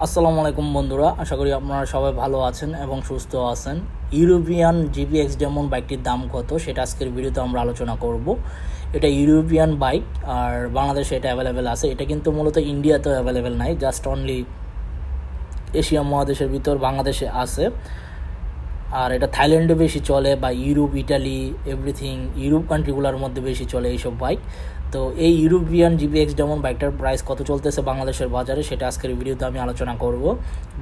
আসসালামু আলাইকুম বন্ধুরা, আশা করি আপনারা সবাই ভালো আছেন এবং সুস্থ আছেন। ইউরোপিয়ান জিপিএক্স ডেমন বাইকটির দাম কত সেটা আজকের ভিডিওতে আমরা আলোচনা করব। এটা ইউরোপিয়ান বাইক আর বাংলাদেশে এটা অ্যাভেলেবেল আছে। এটা কিন্তু মূলত ইন্ডিয়াতেও অ্যাভেলেবেল নাই, জাস্ট অনলি এশিয়া মহাদেশের ভিতর বাংলাদেশে আছে। আর এটা থাইল্যান্ডে বেশি চলে বা ইউরোপ, ইটালি, এভরিথিং ইউরোপ কান্ট্রিগুলোর মধ্যে বেশি চলে এইসব বাইক। তো এই ইউরোপিয়ান জিপিএক্স ডেমন বাইকটার প্রাইস কত চলতেছে বাংলাদেশের বাজারে সেটা আজকের ভিডিওতে আমি আলোচনা করব।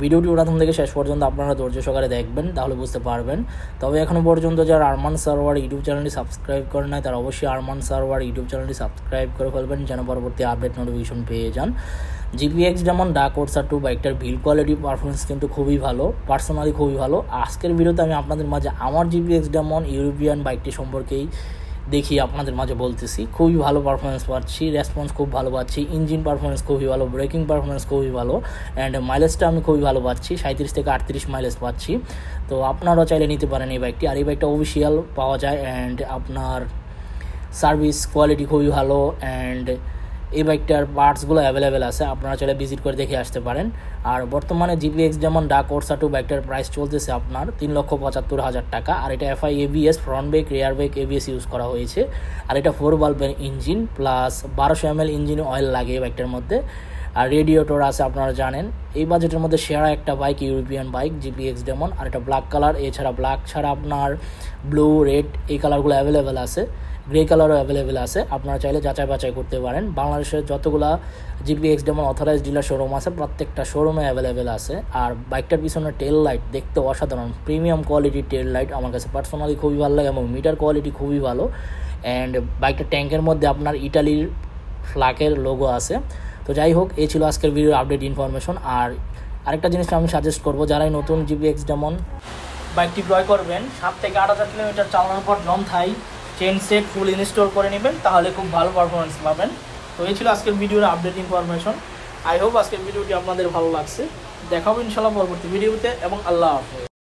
ভিডিওটি প্রথম থেকে শেষ পর্যন্ত আপনারা ধৈর্য সহকারে দেখবেন, তাহলে বুঝতে পারবেন। তবে এখনও পর্যন্ত যারা আরমান সারওয়ার ইউটিউব চ্যানেলটি সাবস্ক্রাইব করেন নাই তারা অবশ্যই আরমান সারওয়ার ইউটিউব চ্যানেলটি সাবস্ক্রাইব করে ফেলবেন, যেন পরবর্তী আপডেট নোটিফিকেশন পেয়ে যান। জিপিএক্স যেমন ডার্ক ওরসা 2 বাইকটার বিল্ড কোয়ালিটি পারফরমেন্স কিন্তু খুবই ভালো, পার্সোনালি খুবই ভালো। আজকের ভিডিওতে আমি আপনাদের মাঝে আমার জিপিএক্স ডেমন ইউরোপিয়ান বাইকটি সম্পর্কেই দেখি আপনাদের মাঝে বলতেছি। খুবই ভালো পারফরমেন্স পাচ্ছি, রেসপন্স খুব ভালো পাচ্ছি, ইঞ্জিন পারফরমেন্স খুবই ভালো, ব্রেকিং পারফরমেন্স খুবই ভালো, অ্যান্ড মাইলেজটা আমি খুবই ভালো পাচ্ছি, 37 থেকে 38 মাইলেজ পাচ্ছি। তো আপনারাও চাইলে নিতে পারেন এই বাইকটি। আর এই বাইকটা অফিসিয়াল পাওয়া যায়, অ্যান্ড আপনার সার্ভিস কোয়ালিটি খুবই ভালো, অ্যান্ড এই বাইকটার পার্টসগুলো অ্যাভেলেবেল আছে, আপনারা চাইলে ভিজিট করে দেখে আসতে পারেন। আর বর্তমানে জিপিএক্স যেমন ডার্ক ওরসা 2 বাইকটার প্রাইস চলতেছে আপনার 3,75,000 টাকা। আর এটা এফআই এবিএস, ফ্রন্ট ব্রেক, রিয়ার ব্রেক এবিএস ইউজ করা হয়েছে। আর এটা 4 বাল্বের engine plus 1200 ml engine oil লাগে এই বাইকটার মধ্যে। আর রেডিয়েটর আছে, আপনারা জানেন। এই বাজেটের মধ্যে সেরা একটা bike European bike GPX Demon. আর এটা ব্ল্যাক কালার, এছাড়া ব্ল্যাক ছাড়া আপনার ব্লু, রেড এই কালারগুলো অ্যাভেলেবেল আছে, গ্রে কালারও অ্যাভেলেবেল আছে। আপনারা চাইলে যাচাই বাছাই করতে পারেন। বাংলাদেশের যতগুলো GPX Demon authorise dealer showroom আছে প্রত্যেকটা শোরুমে অ্যাভেলেবেল আছে। আর বাইকটার পিছনে টেল লাইট দেখতে অসাধারণ, প্রিমিয়াম কোয়ালিটির টেল লাইট আমার কাছে পার্সোনালি খুবই ভালো লাগে, এবং মিটার কোয়ালিটি খুবই ভালো। অ্যান্ড বাইকটার ট্যাঙ্কের মধ্যে আপনার ইটালির ফ্ল্যাগের লোগো আছে। তো যাই হোক, এই ছিল আজকের ভিডিওর আপডেট ইনফরমেশন। আর আরেকটা জিনিসটা আমি সাজেস্ট করবো, যারাই নতুন জিপিএক্স ডেমন বাইকটি ক্রয় করবেন 7 থেকে 8,000 কিলোমিটার চালানোর পর জন থাই চেন সেট ফুল ইনস্টল করে নেবেন, তাহলে খুব ভালো পারফরমেন্স পাবেন। তো এই ছিল আজকের ভিডিওর আপডেট ইনফরমেশন। আই হোপ আজকের ভিডিওটি আপনাদের ভালো লাগছে। দেখাবো ইনশাল্লাহ পরবর্তী ভিডিওতে, এবং আল্লাহ হাফেজ।